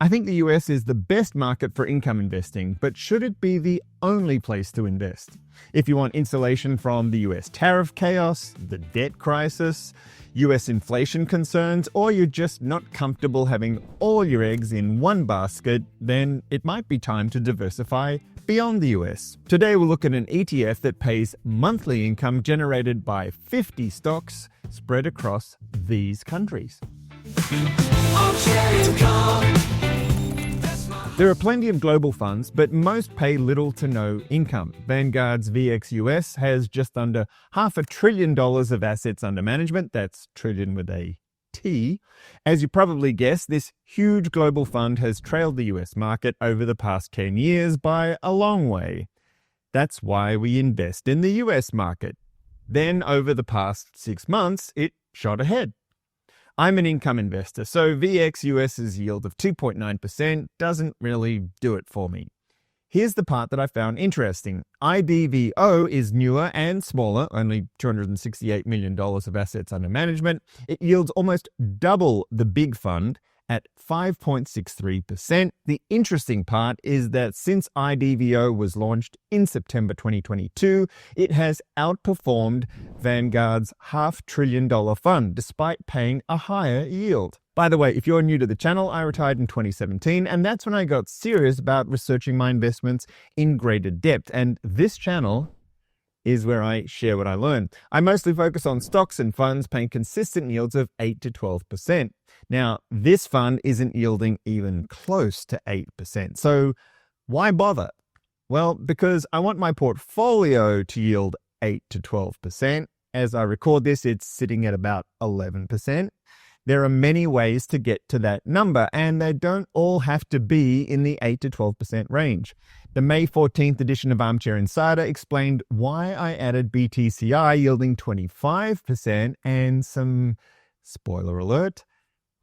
I think the US is the best market for income investing, but should it be the only place to invest? If you want insulation from the US tariff chaos, the debt crisis, US inflation concerns, or you're just not comfortable having all your eggs in one basket, then it might be time to diversify beyond the US. Today we'll look at an ETF that pays monthly income generated by 50 stocks spread across these countries. Armchair Income. There are plenty of global funds, but most pay little to no income. Vanguard's VXUS has just under $500 billion of assets under management. That's trillion with a T. As you probably guessed, this huge global fund has trailed the US market over the past 10 years by a long way. That's why we invest in the US market. Then, over the past 6 months, it shot ahead. I'm an income investor, so VXUS's yield of 2.9% doesn't really do it for me. Here's the part that I found interesting. IDVO is newer and smaller, only $268 million of assets under management. It yields almost double the big fund at 5.63%. The interesting part is that since IDVO was launched in September 2022, it has outperformed Vanguard's $500 billion fund, despite paying a higher yield. By the way, if you're new to the channel, I retired in 2017, and that's when I got serious about researching my investments in greater depth. And this channel is where I share what I learn. I mostly focus on stocks and funds paying consistent yields of 8 to 12%. Now, this fund isn't yielding even close to 8%. So why bother? Well, because I want my portfolio to yield 8 to 12%. As I record this, it's sitting at about 11%. There are many ways to get to that number, and they don't all have to be in the 8 to 12% range. The May 14th edition of Armchair Insider explained why I added BTCI yielding 25% and some, spoiler alert,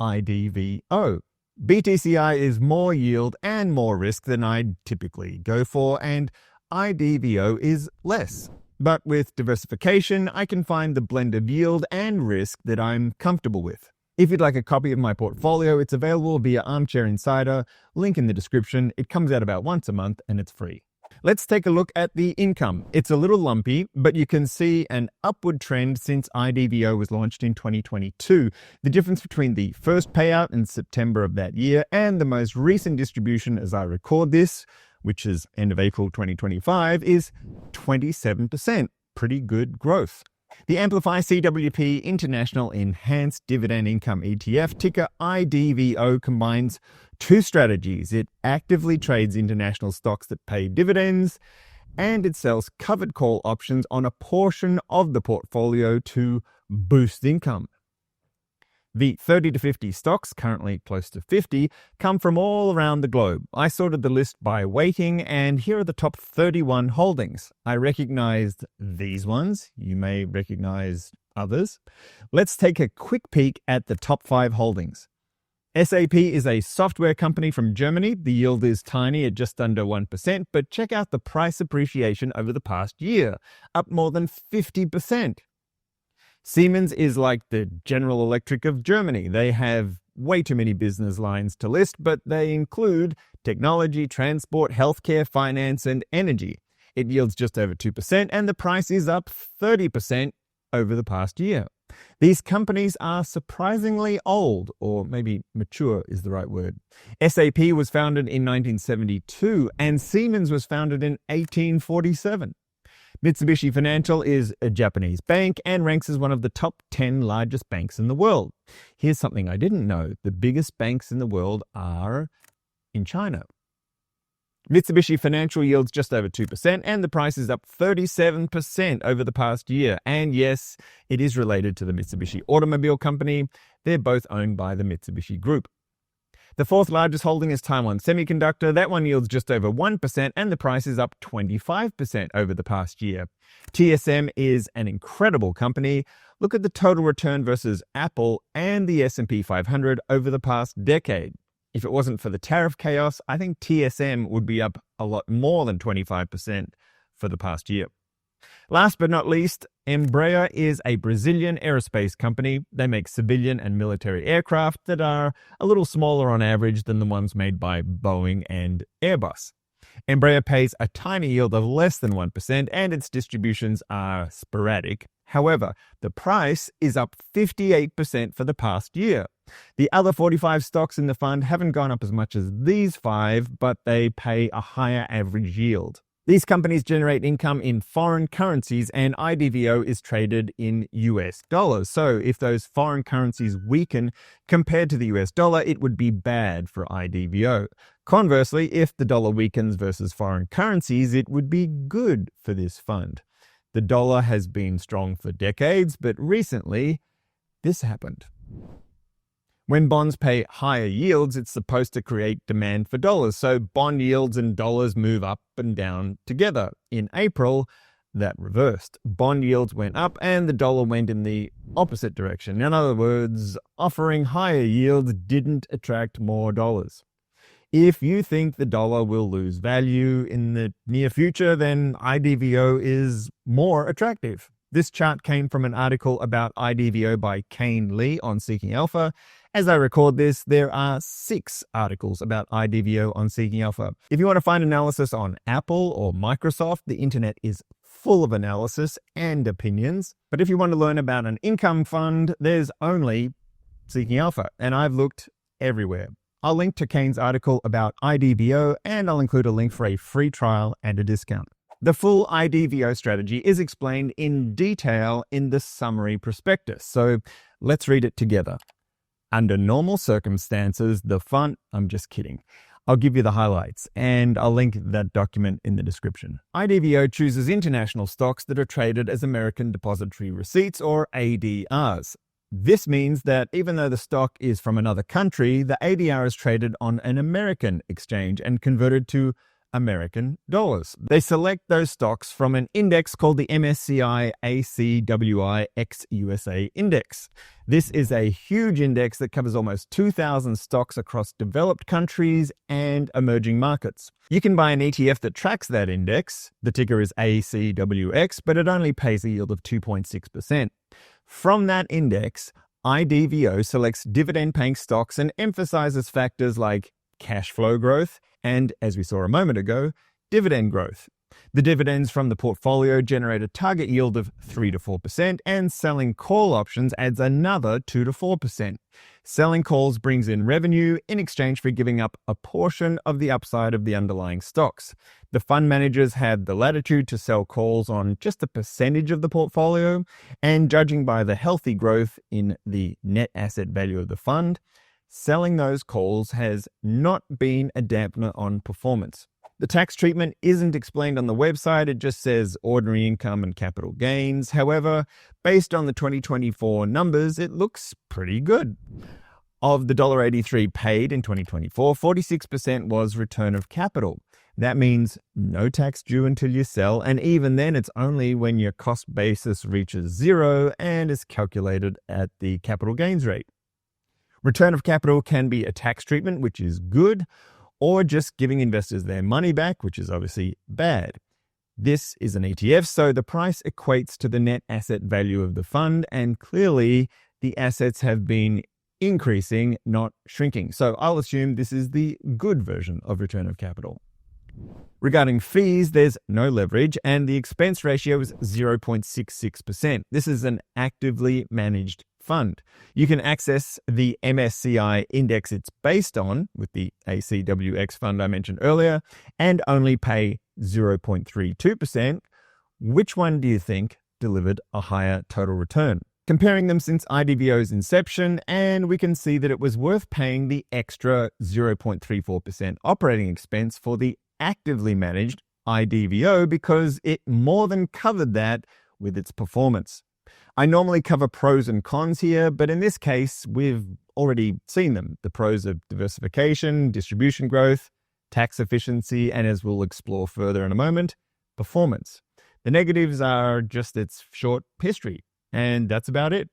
IDVO. BTCI is more yield and more risk than I'd typically go for, and IDVO is less. But with diversification, I can find the blend of yield and risk that I'm comfortable with. If you'd like a copy of my portfolio, it's available via Armchair Insider, link in the description. It comes out about once a month and it's free. Let's take a look at the income. It's a little lumpy, but you can see an upward trend since IDVO was launched in 2022. The difference between the first payout in September of that year and the most recent distribution as I record this, which is end of April 2025, is 27%. Pretty good growth. The Amplify CWP International Enhanced Dividend Income ETF, ticker IDVO, combines two strategies. It actively trades international stocks that pay dividends, and it sells covered call options on a portion of the portfolio to boost income. The 30 to 50 stocks, currently close to 50, come from all around the globe. I sorted the list by weighting, and here are the top 31 holdings. I recognized these ones. You may recognize others. Let's take a quick peek at the top 5 holdings. SAP is a software company from Germany. The yield is tiny at just under 1%, but check out the price appreciation over the past year, up more than 50%. Siemens is like the General Electric of Germany. They have way too many business lines to list, but they include technology, transport, healthcare, finance, and energy. It yields just over 2%, and the price is up 30% over the past year. These companies are surprisingly old, or maybe mature is the right word. SAP was founded in 1972, and Siemens was founded in 1847. Mitsubishi Financial is a Japanese bank and ranks as one of the top 10 largest banks in the world. Here's something I didn't know. The biggest banks in the world are in China. Mitsubishi Financial yields just over 2%, and the price is up 37% over the past year. And yes, it is related to the Mitsubishi Automobile Company. They're both owned by the Mitsubishi Group. The fourth largest holding is Taiwan Semiconductor. That one yields just over 1%, and the price is up 25% over the past year. TSM is an incredible company. Look at the total return versus Apple and the S&P 500 over the past decade. If it wasn't for the tariff chaos, I think TSM would be up a lot more than 25% for the past year. Last but not least, Embraer is a Brazilian aerospace company. They make civilian and military aircraft that are a little smaller on average than the ones made by Boeing and Airbus. Embraer pays a tiny yield of less than 1%, and its distributions are sporadic. However, the price is up 58% for the past year. The other 45 stocks in the fund haven't gone up as much as these 5, but they pay a higher average yield. These companies generate income in foreign currencies, and IDVO is traded in US dollars. So if those foreign currencies weaken compared to the US dollar, it would be bad for IDVO. Conversely, if the dollar weakens versus foreign currencies, it would be good for this fund. The dollar has been strong for decades, but recently, this happened. When bonds pay higher yields, it's supposed to create demand for dollars. So bond yields and dollars move up and down together. In April, that reversed. Bond yields went up and the dollar went in the opposite direction. In other words, offering higher yields didn't attract more dollars. If you think the dollar will lose value in the near future, then IDVO is more attractive. This chart came from an article about IDVO by Kane Lee on Seeking Alpha. As I record this, there are 6 articles about IDVO on Seeking Alpha. If you want to find analysis on Apple or Microsoft, the internet is full of analysis and opinions. But if you want to learn about an income fund, there's only Seeking Alpha, and I've looked everywhere. I'll link to Kane's article about IDVO, and I'll include a link for a free trial and a discount. The full IDVO strategy is explained in detail in the summary prospectus, so let's read it together. Under normal circumstances, the fund... I'm just kidding. I'll give you the highlights, and I'll link that document in the description. IDVO chooses international stocks that are traded as American Depository Receipts, or ADRs. This means that even though the stock is from another country, the ADR is traded on an American exchange and converted to American dollars. They select those stocks from an index called the MSCI ACWI ex-USA Index. This is a huge index that covers almost 2,000 stocks across developed countries and emerging markets. You can buy an ETF that tracks that index. The ticker is ACWX, but it only pays a yield of 2.6%. From that index, IDVO selects dividend-paying stocks and emphasizes factors like cash flow growth and, as we saw a moment ago, dividend growth. The dividends from the portfolio generate a target yield of 3 to 4%, and selling call options adds another 2 to 4%. Selling calls brings in revenue in exchange for giving up a portion of the upside of the underlying stocks. The fund managers have the latitude to sell calls on just a percentage of the portfolio, and judging by the healthy growth in the net asset value of the fund, selling those calls has not been a dampener on performance. The tax treatment isn't explained on the website, it just says ordinary income and capital gains. However, based on the 2024 numbers, it looks pretty good. Of the $1.83 paid in 2024, 46% was return of capital. That means no tax due until you sell, and even then it's only when your cost basis reaches 0 and is calculated at the capital gains rate. Return of capital can be a tax treatment, which is good, or just giving investors their money back, which is obviously bad. This is an ETF, so the price equates to the net asset value of the fund, and clearly the assets have been increasing, not shrinking. So I'll assume this is the good version of return of capital. Regarding fees, there's no leverage, and the expense ratio is 0.66%. This is an actively managed fund. You can access the MSCI index it's based on with the ACWX fund I mentioned earlier and only pay 0.32%. Which one do you think delivered a higher total return? Comparing them since IDVO's inception, and we can see that it was worth paying the extra 0.34% operating expense for the actively managed IDVO because it more than covered that with its performance. I normally cover pros and cons here, but in this case, we've already seen them. The pros of diversification, distribution growth, tax efficiency, and as we'll explore further in a moment, performance. The negatives are just its short history, and that's about it.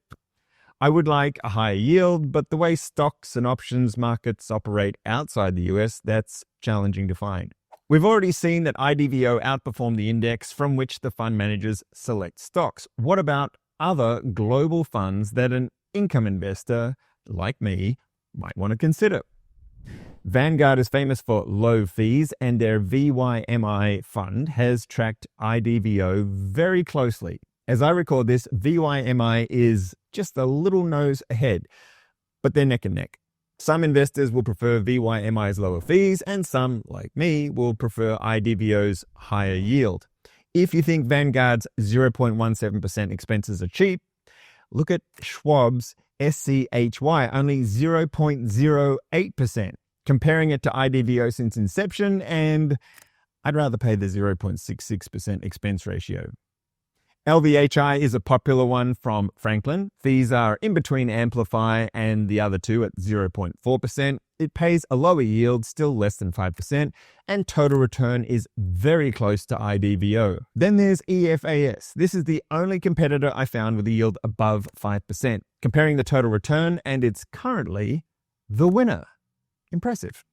I would like a higher yield, but the way stocks and options markets operate outside the US, that's challenging to find. We've already seen that IDVO outperformed the index from which the fund managers select stocks. What about other global funds that an income investor like me might want to consider? Vanguard is famous for low fees, and their VYMI fund has tracked IDVO very closely. As I record this, VYMI is just a little nose ahead, but they're neck and neck. Some investors will prefer VYMI's lower fees, and some, like me, will prefer IDVO's higher yield. If you think Vanguard's 0.17% expenses are cheap, look at Schwab's SCHY, only 0.08%. Comparing it to IDVO since inception, and I'd rather pay the 0.66% expense ratio. LVHI is a popular one from Franklin. Fees are in between Amplify and the other two at 0.4%. It pays a lower yield, still less than 5%, and total return is very close to IDVO. Then there's EFAS. This is the only competitor I found with a yield above 5%. Comparing the total return, and it's currently the winner. Impressive.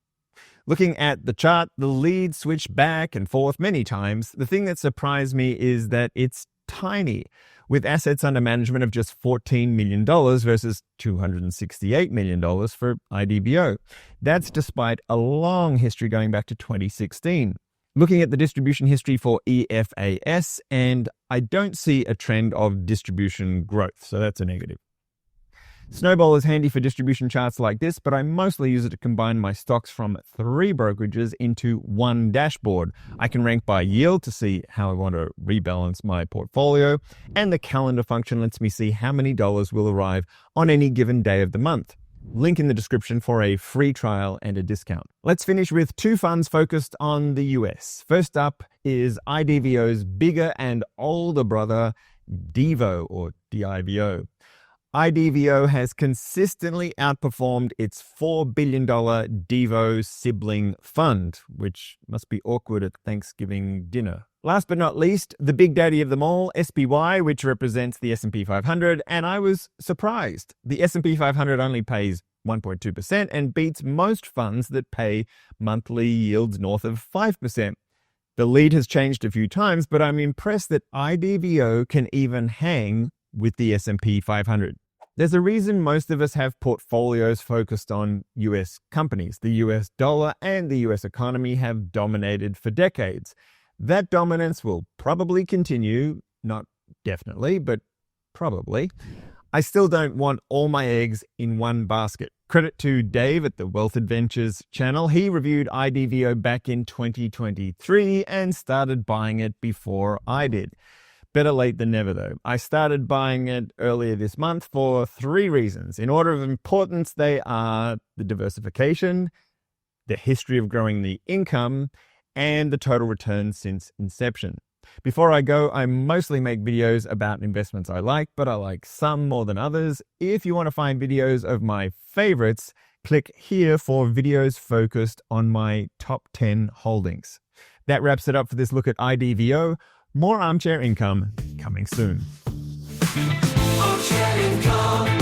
Looking at the chart, the lead switched back and forth many times. The thing that surprised me is that it's tiny, with assets under management of just $14 million versus $268 million for IDVO. That's despite a long history going back to 2016. Looking at the distribution history for EFAS, and I don't see a trend of distribution growth, so that's a negative. Snowball is handy for distribution charts like this, but I mostly use it to combine my stocks from 3 brokerages into one dashboard. I can rank by yield to see how I want to rebalance my portfolio, and the calendar function lets me see how many dollars will arrive on any given day of the month. Link in the description for a free trial and a discount. Let's finish with 2 funds focused on the US. First up is IDVO's bigger and older brother, DIVO or DIVO. IDVO has consistently outperformed its $4 billion DIVO sibling fund, which must be awkward at Thanksgiving dinner. Last but not least, the big daddy of them all, SPY, which represents the S&P 500, and I was surprised. The S&P 500 only pays 1.2% and beats most funds that pay monthly yields north of 5%. The lead has changed a few times, but I'm impressed that IDVO can even hang with the S&P 500. There's a reason most of us have portfolios focused on US companies. The US dollar and the US economy have dominated for decades. That dominance will probably continue, not definitely, but probably. I still don't want all my eggs in one basket. Credit to Dave at the Wealth Adventures channel. He reviewed IDVO back in 2023 and started buying it before I did. Better late than never, though. I started buying it earlier this month for 3 reasons. In order of importance, they are the diversification, the history of growing the income, and the total return since inception. Before I go, I mostly make videos about investments I like, but I like some more than others. If you want to find videos of my favorites, click here for videos focused on my top 10 holdings. That wraps it up for this look at IDVO. More Armchair Income coming soon. Armchair Income.